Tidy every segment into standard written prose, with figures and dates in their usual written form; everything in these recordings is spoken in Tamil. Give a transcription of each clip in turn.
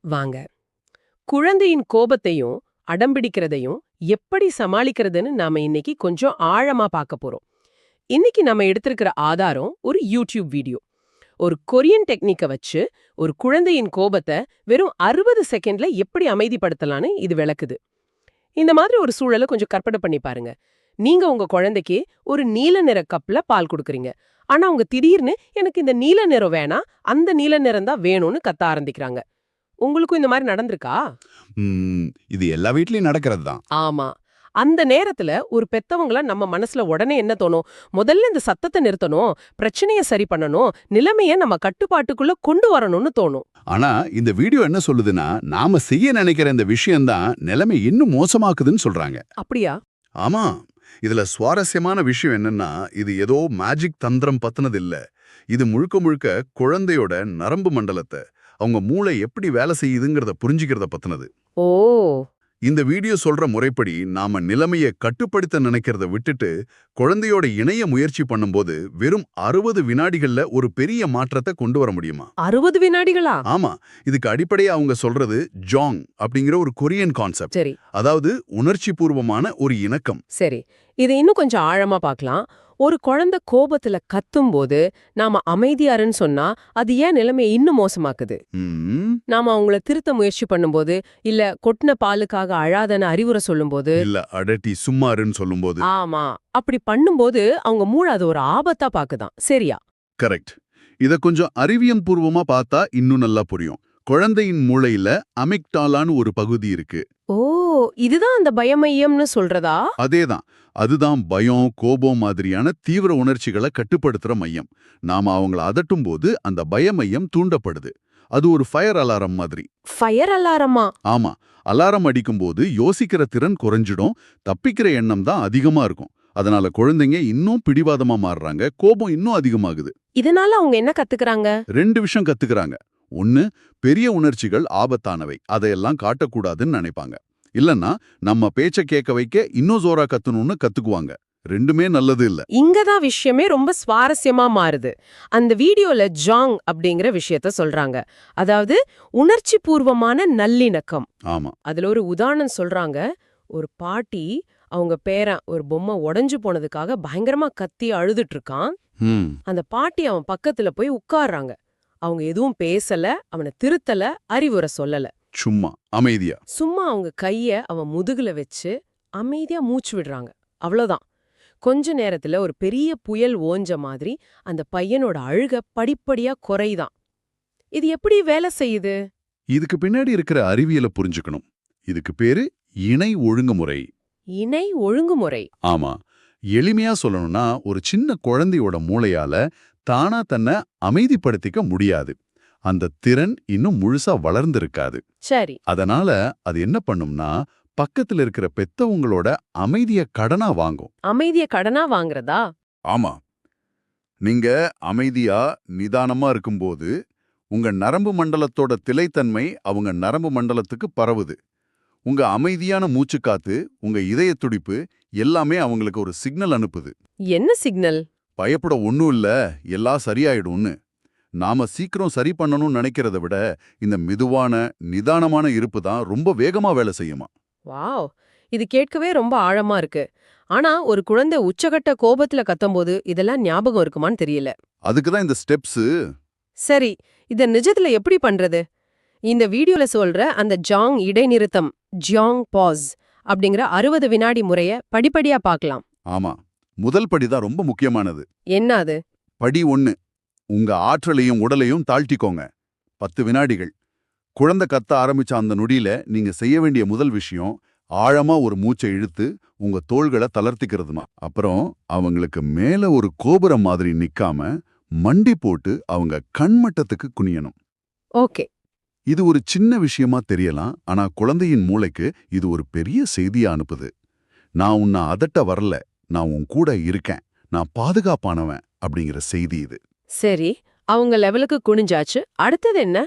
வாங்க. குழந்தையின் கோபத்தையும் அடம்பிடிக்கிறதையும் எப்படி சமாளிக்கிறதுன்னு நாம இன்னைக்கு கொஞ்சம் ஆழமா பார்க்க போறோம். இன்னைக்கு நாம எடுத்திருக்கிற ஆதாரம் ஒரு யூடியூப் வீடியோ. ஒரு கொரியன் டெக்னிக்க வச்சு ஒரு குழந்தையின் கோபத்தை வெறும் 60 செகண்ட்ல எப்படி அமைதிப்படுத்தலான்னு இது விளக்குது. இந்த மாதிரி ஒரு சூழலை கொஞ்சம் கற்பனை பண்ணி பாருங்க. நீங்க உங்க குழந்தைக்கு ஒரு நீல நிற கப்ல பால் கொடுக்குறீங்க. ஆனா அவங்க திடீர்னு எனக்கு இந்த நீல நிறம் வேணாம், அந்த நீல நிறம் தான் வேணும்னு கத்த ஆரம்பிக்கிறாங்க. உங்களுக்கும் இந்த மாதிரி நடந்திருக்கா? இது எல்லா வீட்லயும் நடக்கிறது தான். ஆமா. அந்த நேரத்துல ஒரு பெத்தவங்கள நம்ம மனசுல உடனே என்ன தோணும்? முதல்ல இந்த சத்தத்தை நிறுத்தணும், பிரச்சனைய சரி பண்ணணும், நிலைமைய நம்ம கட்டுப்பாட்டுக்குள்ள கொண்டு வரணும்னு தோணும். ஆனா இந்த வீடியோ என்ன சொல்லுதுன்னா, நாம செய்ய நினைக்கிற இந்த விஷயம்தான் நிலைமை இன்னும் மோசமாக்குதுன்னு சொல்றாங்க. அப்படியா? ஆமா. இதுல சுவாரஸ்யமான விஷயம் என்னன்னா, இது ஏதோ மேஜிக் தந்திரம் பத்தினது இல்ல. இது முழுக்க முழுக்க குழந்தையோட நரம்பு மண்டலத்தை, அவங்க மூளை எப்படி வேலை செய்யுதுங்கிறத புரிஞ்சுக்கிறத பத்தினது. ஓ! இந்த வீடியோ சொல்ற முறைப்படி நாம நிலைமையை கட்டுப்படுத்த நினைக்கிறத விட்டுட்டு குழந்தையோட இணைய முயற்சி பண்ணும்போது வெறும் 60 வினாடிகள்ல ஒரு பெரிய மாற்றத்தை கொண்டு வர முடியுமா? 60 வினாடிகளா? ஆமா. இதுக்கு அடிப்படையா அவங்க சொல்றது ஜாங் அப்படிங்கிற ஒரு கொரியன் கான்செப்ட். சரி. அதாவது உணர்ச்சி பூர்வமான ஒரு இணக்கம். சரி. இது இன்னும் கொஞ்சம் ஆழமா பார்க்கலாம். ஒரு குழந்தை கோபத்துல கத்தும்போது நாம அமைதியாருன்னு சொன்னா அது ஏன் நிலைமையை இன்னும் மோசமாக்குது? நாம அவங்கள திருத்த முயற்சி பண்ணும்போது, இல்ல கொட்டின பாலுக்காக அழாதன்னு அறிவுரை சொல்லும்போது, இல்ல அடட்டி சும்மாருன்னு சொல்லும்போது. ஆமா, அப்படி பண்ணும்போது அவங்க மூளை அது ஒரு ஆபத்தா பாக்குதாம். சரியா? கரெக்ட். இத கொஞ்சம் அறிவியல் பூர்வமா பார்த்தா இன்னும் நல்லா புரியும். குழந்தையின் மூளையில அமிக்டாலான்னு ஒரு பகுதி இருக்கு. ஓ, இதுதான் அந்த பயமையம்னு சொல்றதா? அதேதான். அதுதான் பயம், கோபம் மாதிரியான தீவிர உணர்ச்சிகளை கட்டுப்படுத்துற மையம். நாம அவங்கள அதட்டும் போது அந்த பய மையம் தூண்டப்படுது. அது ஒரு ஃபயர் அலாரம் மாதிரி. ஃபயர் அலாரமா? ஆமா. அலாரம் அடிக்கும்போது யோசிக்கிற திறன் குறைஞ்சிடும், தப்பிக்கிற எண்ணம் தான் அதிகமா இருக்கும். அதனால குழந்தைங்க இன்னும் பிடிவாதமா மாறுறாங்க, கோபம் இன்னும் அதிகமாகுது. இதனால அவங்க என்ன கத்துக்கறாங்க? 2 விஷயம் கத்துக்கறாங்க. ஒன்னு, பெரிய உணர்ச்சிகள் ஆபத்தானவை, அதையெல்லாம் காட்டக்கூடாதுன்னு நினைப்பாங்க. இல்லன்னா நம்ம பேச்ச கேட்க வைக்க இன்னும் ஜோரா கத்தணும்னு கத்துக்குவாங்க. ரெண்டுமே நல்லது இல்ல. இங்கதான் விஷயமே ரொம்ப சுவாரஸ்யமா மாறுது. அந்த வீடியோல ஜாங் அப்படிங்கிற விஷயத்த சொல்றாங்க. அதாவது உணர்ச்சி பூர்வமான நல்லிணக்கம். ஆமா. அதுல ஒரு உதாரணம் சொல்றாங்க. ஒரு பாட்டி அவங்க பேரன் ஒரு பொம்மை உடைஞ்சு போனதுக்காக பயங்கரமா கத்தி அழுதுட்டு இருக்கான். அந்த பாட்டி அவன் பக்கத்துல போய் உட்கார்றாங்க. அவங்க எதுவும் பேசல, அவனை திருத்தல, அறிவுரை சொல்லல. சும்மா அமைதியா சும்மா அவங்க கைய அவன் முதுகுல வச்சு அமைதியா மூச்சு விடுறாங்க. அவ்வளவுதான். கொஞ்ச நேரத்துல ஒரு பெரிய புயல் ஓஞ்ச மாதிரி அந்த பையனோட அழுக படிப்படியா குறைதான். இது எப்படி வேலை செய்யுது? இதுக்கு பின்னாடி இருக்கிற அறிவியலை புரிஞ்சுக்கணும். இதுக்கு பேரு இணை ஒழுங்குமுறை. இணை ஒழுங்குமுறை? ஆமா. எளிமையா சொல்லணும்னா, ஒரு சின்ன குழந்தையோட மூளையால தானா தன்னை அமைதிப்படுத்திக்க முடியாது. அந்த திறன் இன்னும் முழுசா வளர்ந்திருக்காது. சரி. அதனால அது என்ன பண்ணும்னா, பக்கத்துல இருக்கிற பெத்தவங்களோட அமைதிய கடனா வாங்கும். அமைதிய கடனா வாங்குறதா? ஆமா. நீங்க அமைதியா நிதானமா இருக்கும்போது உங்க நரம்பு மண்டலத்தோட திலைத்தன்மை அவங்க நரம்பு மண்டலத்துக்கு பரவுது. உங்க அமைதியான மூச்சுக்காத்து, உங்க இதய துடிப்பு எல்லாமே அவங்களுக்கு ஒரு சிக்னல் அனுப்புது. என்ன சிக்னல்? பயப்பட ஒண்ணும் இல்ல, எல்லாம் சரியாயிடும்னு. நாம சீக்கிரம் சரி பண்ணணும்னு நினைக்கிறத விட இந்த மெதுவான நிதானமான இருப்பு தான் ரொம்ப வேகமா வேலை செய்யுமா. வாவ், இது கேட்கவே ரொம்ப ஆழமா இருக்கு. ஆனா ஒரு குழந்தை உச்சகட்ட கோபத்துல கத்தும்போது இதெல்லாம் ஞாபகம் இருக்குமான்னு தெரியல. அதுக்கு தான் இந்த ஸ்டெப்ஸ். சரி, இத நிஜத்துல எப்படி பண்றது? இந்த வீடியோல சொல்ற அந்த ஜாங் இடைநிறுத்தம், ஜியாங் பாஸ் அப்படிங்கிற 60 வினாடி முறைய படிப்படியா பார்க்கலாம். ஆமா. முதல் படி தான் ரொம்ப முக்கியமானது. என்ன அது? படி 1, உங்க ஆற்றலையும் உடலையும் தாழ்த்திக்கோங்க. 10 வினாடிகள். குழந்தை கத்த ஆரம்பிச்ச அந்த நொடியில நீங்க செய்ய வேண்டிய முதல் விஷயம், ஆழமா ஒரு மூச்சை இழுத்து உங்க தோள்களை தளர்த்திக்கிறதுமா. அப்புறம் அவங்களுக்கு மேல ஒரு கோபுரம் மாதிரி நிக்காம மண்டி போட்டு அவங்க கண்மட்டத்துக்கு குனியணும். ஓகே. இது ஒரு சின்ன விஷயமா தெரியலாம், ஆனா குழந்தையின் மூளைக்கு இது ஒரு பெரிய செய்தியா அனுப்புது. நான் உன்னை அதட்ட வரல, நான் உன் கூட இருக்கேன், நான் பாதுகாப்பானவன் அப்படிங்கிற செய்தி இது. சரி, அவங்க லெவலுக்கு குனிஞ்சாச்சு. அடுத்தது என்ன?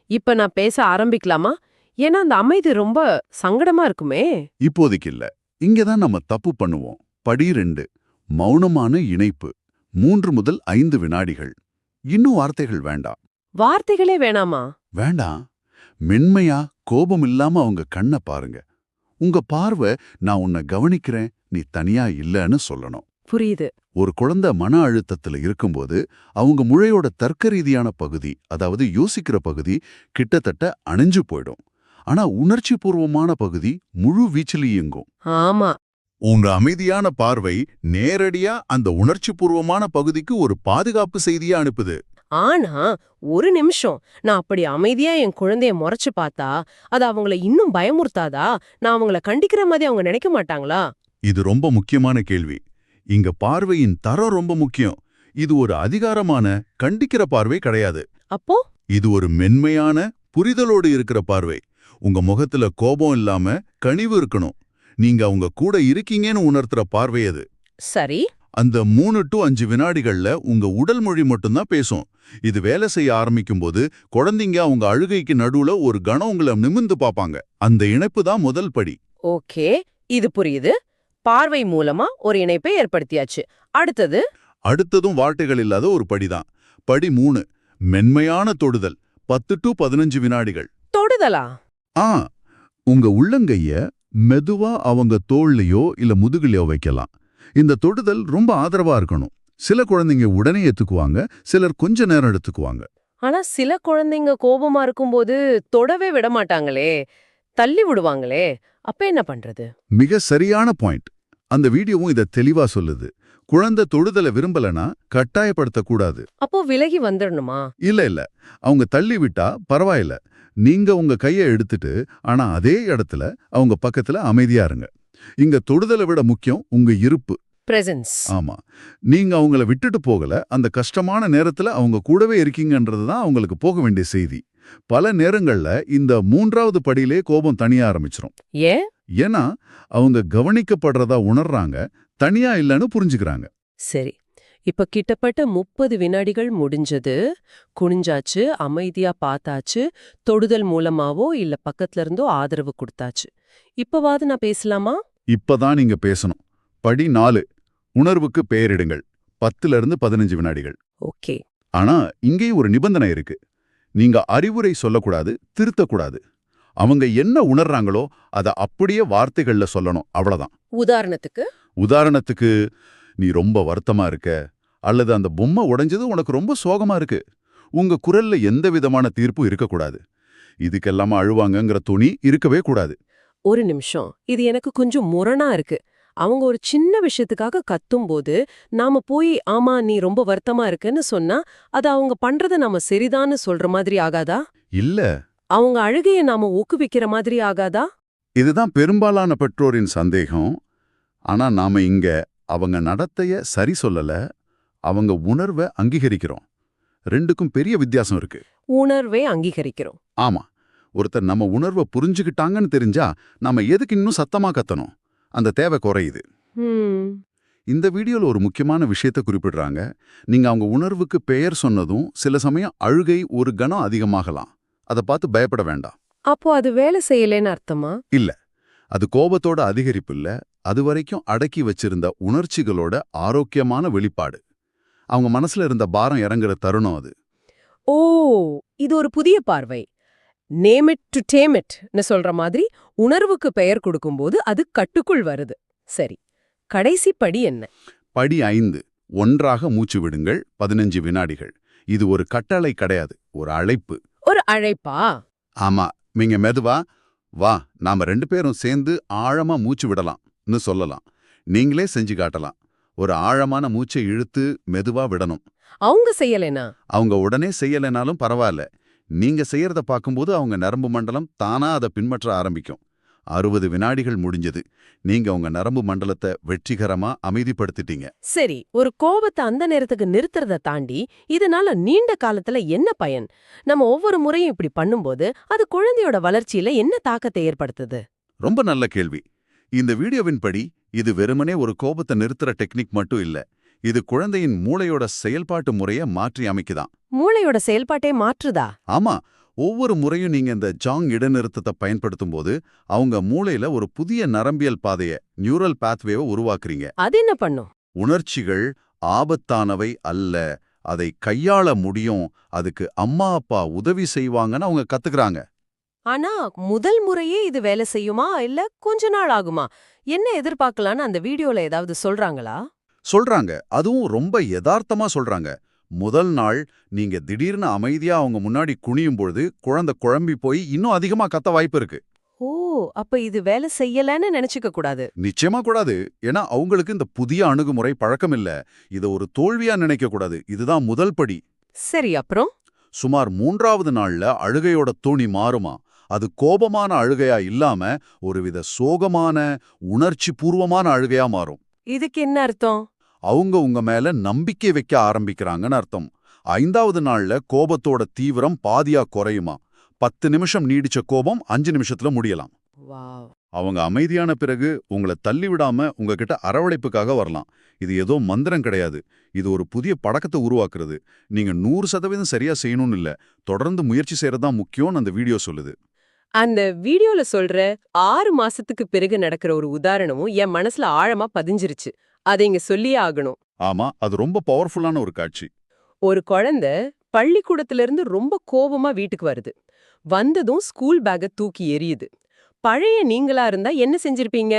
இப்ப நான் பேச ஆரம்பிக்கலாமா? ஏன்னா அந்த அமைதி ரொம்ப சங்கடமா இருக்குமே. இப்போதைக்கு இல்ல. இங்கதான் நம்ம தப்பு பண்ணுவோம். படி 2, மௌனமான இணைப்பு. 3 முதல் 5 வினாடிகள். இன்னும் வார்த்தைகள் வேண்டாம். வார்த்தைகளே வேணாமா? வேண்டாம். மென்மையா கோபம் இல்லாம அவங்க கண்ணை பாருங்க. உங்க பார்வை நான் உன்னை கவனிக்கிறேன், நீ தனியா இல்லன்னு சொல்லணும். புரியுது. ஒரு குழந்தை மன அழுத்தத்துல இருக்கும்போது அவங்க மூளையோட தர்க்க ரீதியான பகுதி, அதாவது யோசிக்கிற பகுதி கிட்டத்தட்ட அணைஞ்சு போயிடும். ஆனா உணர்ச்சி பூர்வமான பகுதி முழு வீச்சில் இயங்கும். ஆமா. உங்க அமைதியான பார்வை நேரடியா அந்த உணர்ச்சி பூர்வமான பகுதிக்கு ஒரு பாதுகாப்பு செய்தியா அனுப்புது. ஆனா ஒரு நிமிஷம், நான் அப்படி அமைதியா என் குழந்தைய முறைச்சு பார்த்தா அது அவங்கள இன்னும் பயமுறுத்தாதா? நான் அவங்கள கண்டிக்கிற மாதிரி அவங்க நினைக்க மாட்டாங்களா? இது ரொம்ப முக்கியமான கேள்வி. இங்க பார்வையின் தரம் ரொம்ப முக்கியம். இது ஒரு அதிகாரமான கண்டிக்கிற பார்வை கிடையாது. அப்போ இது ஒரு மென்மையான புரிதலோடு இருக்கிற பார்வை. உங்க முகத்துல கோபம் இல்லாம கனிவு இருக்கணும். நீங்க அவங்க கூட இருக்கீங்கன்னு உணர்த்துற பார்வை அது. சரி. அந்த 3 to 5 வினாடிகள்ல உங்க உடல் மொழி மட்டும்தான் பேசும். இது வேலை செய்ய ஆரம்பிக்கும்போது குழந்தைங்க அவங்க அழுகைக்கு நடுவுல ஒரு கணம் உங்களை நிமிர்ந்து பார்ப்பாங்க. அந்த இணைப்பு தான் முதல் படி. ஓகே, இது புரியுது. பார்வை மூலமா ஒரு இணைப்பை ஏற்படுத்தியாச்சு. அடுத்தது? அடுத்ததும் வார்த்தைகள் இல்லாத ஒரு படிதான். படி 3, மென்மையான தொடுதல். 10 to 15 வினாடிகள். தொடுதலா? உங்க உள்ளங்கைய மெதுவா அவங்க தோள்லயோ இல்ல முதுகுலையோ வைக்கலாம். இந்த தொடுதல் ரொம்ப ஆதரவா இருக்கணும். சில குழந்தைங்க உடனே ஏத்துக்குவாங்க, சிலர் கொஞ்ச நேரம் எடுத்துக்குவாங்க. ஆனா சில குழந்தைங்க கோபமா இருக்கும்போது தொடவே விட மாட்டாங்களே, தள்ளி விடுவாங்களே, அப்ப என்ன பண்றது? மிக சரியான பாயிண்ட். அந்த வீடியோவும் இத தெளிவா சொல்லுது. குழந்தை தொடுதலை விரும்பலனா கட்டாயப்படுத்தக்கூடாது. அப்போ விலகி வந்துடணுமா? இல்ல. அவங்க தள்ளி விட்டா பரவாயில்ல. நீங்க உங்க கையை எடுத்துட்டு, ஆனா அதே இடத்துல அவங்க பக்கத்துல அமைதியா இருங்க. இங்க தொடுதலை விட முக்கியம் உங்க இருப்பு. பிரசன்ஸ். ஆமா. நீங்க அவங்கள விட்டுட்டு போகல, அந்த கஷ்டமான நேரத்துல அவங்க கூடவே இருக்கீங்கன்றது தான் அவங்களுக்கு போக வேண்டிய செய்தி. பல நேரங்கள்ல இந்த 3வது படியிலே கோபம் தனியா ஆரம்பிச்சிரும். ஏன்னா அவங்க கவனிக்கப்படுறதா உணர்றாங்க, தனியா இல்லைன்னு புரிஞ்சுக்கிறாங்க. சரி, இப்ப கிட்டத்தட்ட 30 வினாடிகள் முடிஞ்சது. குனிஞ்சாச்சு, அமைதியா பார்த்தாச்சு, தொடுதல் மூலமாவோ இல்ல பக்கத்துல இருந்தோ ஆதரவு கொடுத்தாச்சு. இப்பவாது நான் பேசலாமா? இப்பதான் நீங்க பேசணும். படி 4, உணர்வுக்கு பெயரிடுங்கள். 10லிருந்து 15 வினாடிகள். ஓகே. ஆனா இங்கேயும் ஒரு நிபந்தனை இருக்கு. நீங்க அறிவுரை சொல்லக்கூடாது, திருத்தக்கூடாது. அவங்க என்ன உணர்றாங்களோ அதை அப்படியே வார்த்தைகள்ல சொல்லணும், அவ்வளவுதான். உதாரணத்துக்கு நீ ரொம்ப வருத்தமா இருக்க, அல்லது அந்த பொம்மை உடைஞ்சது உனக்கு ரொம்ப சோகமா இருக்கு. உங்க குரல்ல எந்த விதமான தீர்ப்பும் இருக்கக்கூடாது. இதுக்கெல்லாமா அழுவாங்கங்கிற துணி இருக்கவே கூடாது. ஒரு நிமிஷம், இது எனக்கு கொஞ்சம் முரணா இருக்கு. அவங்க ஒரு சின்ன விஷயத்துக்காக கத்தும்போது நாம போய் ஆமா நீ ரொம்ப வருத்தமா இருக்குன்னு சொன்னா அது அவங்க பண்றத நாம சரிதான்னு சொல்ற மாதிரி ஆகாதா? இல்ல. அவங்க அழுகைய நாம ஊக்குவிக்கிற மாதிரி ஆகாதா? இதுதான் பெரும்பாலான பெற்றோரின் சந்தேகம். ஆனா நாம இங்க அவங்க நடத்தைய சரி சொல்லல, அவங்க உணர்வை அங்கீகரிக்கிறோம். ரெண்டுக்கும் பெரிய வித்தியாசம் இருக்கு. உணர்வை அங்கீகரிக்கிறோம். ஆமா. ஒருத்தர் நம்ம உணர்வை புரிஞ்சுக்கிட்டாங்கன்னு தெரிஞ்சா நாம எதுக்கு இன்னும் சத்தமா கத்தணும்? அந்த தேவை குறையுது. இந்த வீடியோல ஒரு முக்கியமான விஷயத்தை குறிப்பிடுறாங்க. நீங்க அவங்க உணர்வுக்கு பெயர் சொன்னதும் சில சமயம் அழுகை ஒரு கணம் அதிகமாகலாம். அதை பார்த்து பயப்பட வேண்டாம். அப்போ அது வேலை செய்யலேன்னு அர்த்தமா? இல்ல. அது கோபத்தோட அதிகரிப்பு இல்ல, அது வரைக்கும் அடக்கி வச்சிருந்த உணர்ச்சிகளோட ஆரோக்கியமான வெளிப்பாடு. அவங்க மனசுல இருந்த பாரம் இறங்குற தருணம் அது. ஓ, இது ஒரு புதிய பார்வை. நேம் இட் டு டேம் இட்னு சொல்ற மாதிரி உணர்வுக்கு பெயர் கொடுக்கும்போது அது கட்டுக்குள் வருது. சரி, கடைசி படி என்ன? படி 5, ஒன்றாக மூச்சு விடுங்கள் 15 வினாடிகள். இது ஒரு கட்டளை கிடையாது, ஒரு அழைப்பு. ஒரு அழைப்பா? ஆமா. நீங்க மெதுவா வா, நாம 2 பேரும் சேர்ந்து ஆழமா மூச்சு விடலாம்னு சொல்லலாம். நீங்களே செஞ்சு காட்டலாம். ஒரு ஆழமான மூச்சை இழுத்து மெதுவா விடணும். அவங்க செய்யலைனா? அவங்க உடனே செய்யலைனாலும் பரவாயில்ல. நீங்க செய்யறத பார்க்கும்போது அவங்க நரம்பு மண்டலம் தானா அதை பின்பற்ற ஆரம்பிக்கும். 60 வினாடிகள் முடிஞ்சது. நீங்க உங்க நரம்பு மண்டலத்தை வெற்றிகரமா அமைதிப்படுத்திட்டீங்க. சரி, ஒரு கோபத்தை அந்த நேரத்துக்கு நிறுத்துறத தாண்டி இதனால நீண்ட காலத்துல என்ன பயன்? நம்ம ஒவ்வொரு முறையும் இப்படி பண்ணும்போது அது குழந்தையோட வளர்ச்சியில என்ன தாக்கத்தை ஏற்படுத்துது? ரொம்ப நல்ல கேள்வி. இந்த வீடியோவின் படி இது வெறுமனே ஒரு கோபத்தை நிறுத்துற டெக்னிக் மட்டும் இல்ல. இது குழந்தையின் மூளையோட செயல்பாட்டு முறையை மாற்றி அமைக்குதான். மூளையோட செயல்பாட்டே மாற்றுதா? ஆமா. ஒவ்வொரு முறையும் நீங்க இந்த ஜாங் இடைநிறுத்தத்தை பயன்படுத்தும் போது அவங்க மூளையில ஒரு புதிய நரம்பியல் பாதைய, நியூரல் பாத்வேவை உருவாக்குறீங்க. அது என்ன பண்ணும்? உணர்ச்சிகள் ஆபத்தானவை அல்ல, அதை கையாள முடியும், அதுக்கு அம்மா அப்பா உதவி செய்வாங்கன்னு அவங்க கத்துக்கிறாங்க. ஆனா முதல் முறையே இது வேலை செய்யுமா இல்ல கொஞ்ச நாள் ஆகுமா? என்ன எதிர்பார்க்கலான்னு அந்த வீடியோல ஏதாவது சொல்றாங்களா? சொல்றாங்க. அதுவும் ரொம்ப யதார்த்தமா சொல்றாங்க. முதல் நாள் நீங்க திடீர்னு அமைதியா அவங்க முன்னாடி குனியும் பொழுது குழந்தை குழம்பி போய் இன்னும் அதிகமா கத்த வாய்ப்பு இருக்கு. ஓ, அப்ப இது வேலை செய்யலன்னு நினைச்சுக்க கூடாது. நிச்சயமா கூடாது. ஏன்னா அவங்களுக்கு இந்த புதிய அணுகுமுறை பழக்கம் இல்ல. இத ஒரு தோல்வியா நினைக்க கூடாது. இதுதான் முதல் படி. சரி, அப்புறம்? சுமார் 3வது நாள்ல அழுகையோட தொனி மாறுமா. அது கோபமான அழுகையா இல்லாம ஒருவித சோகமான, உணர்ச்சி பூர்வமான அழுகையா மாறும். இதுக்கு என்ன அர்த்தம்? அவங்க உங்க மேல நம்பிக்கை வைக்க ஆரம்பிக்கிறாங்கன்னு அர்த்தம். 5வது நாள்ல கோபத்தோட தீவிரம் பாதியா குறையுமா. 10 நிமிஷம் நீடிச்ச கோபம் 5 நிமிஷத்துல முடியலாம். வாவ். அவங்க அமைதியான பிறகு உங்களை தள்ளி விடாம உங்ககிட்ட அரவணைப்புக்காக வரலாம். இது ஏதோ மந்திரம் கிடையாது. இது ஒரு புதிய பழக்கத்தை உருவாக்குறது. நீங்க 100% சரியா செய்யணும்னு இல்ல. தொடர்ந்து முயற்சி செய்யறதுதான் முக்கியம்னு அந்த வீடியோ சொல்லுது. அந்த வீடியோல சொல்ற 6 மாசத்துக்கு பிறகு நடக்கிற ஒரு உதாரணமும் என் மனசுல ஆழமா பதிஞ்சிருச்சு. அதை இங்க சொல்லியே ஆகணும். ஆமா, அது ரொம்ப பவர்ஃபுல்லான ஒரு காட்சி. ஒரு குழந்தை பள்ளிக்கூடத்துல இருந்து ரொம்ப கோபமா வீட்டுக்கு வருது. வந்ததும் ஸ்கூல் பேக்க தூக்கி எறியுது. பழைய நீங்களா இருந்தா என்ன செஞ்சிருப்பீங்க?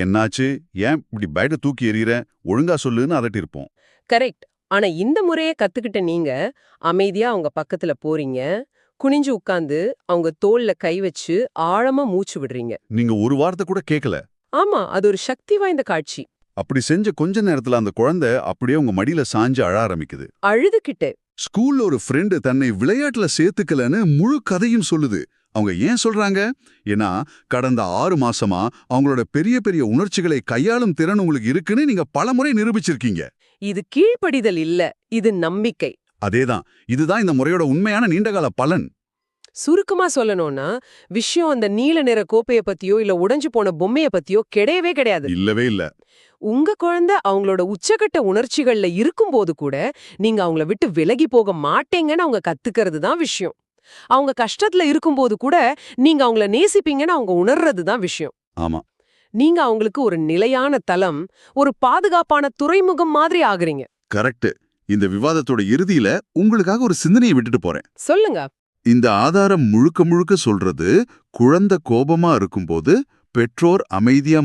என்னாச்சு? ஏன் இப்படி பேட்டை தூக்கி எறியற? ஒழுங்கா சொல்லுன்னு அதட்டியிருப்போம். கரெக்ட். ஆனா இந்த முறைய கத்துக்கிட்ட நீங்க அமைதியா அவங்க பக்கத்துல போறீங்க. குனிஞ்சு உட்கார்ந்து அவங்க தோள்ல கை வச்சு ஆழமா மூச்சு விடுறீங்க. நீங்க ஒரு வார்த்தை கூட கேட்கல. ஆமா, அது ஒரு சக்தி வாய்ந்த காட்சி. அப்படி செஞ்ச கொஞ்ச நேரத்துல அந்த குழந்தை அப்படியே உங்க மடியில சாஞ்சு அழ ஆரம்பிக்குது. அழுதுகிட்டு. ஸ்கூல்ல ஒரு ஃப்ரெண்டு தன்னை விளையாட்டுல சேர்த்துக்கலன்னு முழு கதையும் சொல்லுது. அவங்க ஏன் சொல்றாங்க? ஏன்னா கடந்த 6 மாசமா அவங்களோட பெரிய பெரிய உணர்ச்சிகளை கையாளும் திறன் உங்களுக்கு இருக்குன்னு நீங்க பலமுறை நிரூபிச்சிருக்கீங்க. இது கீழ்ப்படிதல் இல்ல, இது நம்பிக்கை. அதேதான். இதுதான் இந்த முறையோட உண்மையான நீண்டகால பலன். சுருக்கமா சொல்லணும்னா, விஷயம் அந்த நீல நிற கோப்பைய பத்தியோ இல்ல உடைஞ்சு போன பொம்மைய பத்தியோ கிடையவே கிடையாது. இல்லவே இல்ல. உங்க குழந்தை அவங்களோட உச்சகட்ட உணர்ச்சிகள்ல இருக்கும்போது கூட நீங்க அவங்கள விட்டு விலகி போக மாட்டேங்கன்னு அவங்க கத்துக்கிறது தான் விஷயம். அவங்க கஷ்டத்துல இருக்கும்போது கூட நீங்க அவங்கள நேசிப்பீங்கன்னு அவங்க உணர்றது தான் விஷயம். ஆமா, நீங்க அவங்களுக்கு ஒரு நிலையான தளம், ஒரு பாதுகாப்பான துறைமுகம் மாதிரி ஆகுறீங்க. கரெக்ட். இந்த விவாதத்தோட இறுதியில உங்களுக்காக ஒரு சிந்தனையை விட்டுட்டு போறேன். சொல்லுங்க. இந்த ஆதாரம் முழுக்க முழுக்க சொல்றது குழந்தை கோபமா இருக்கும்போது பெற்றோர் அமைதியா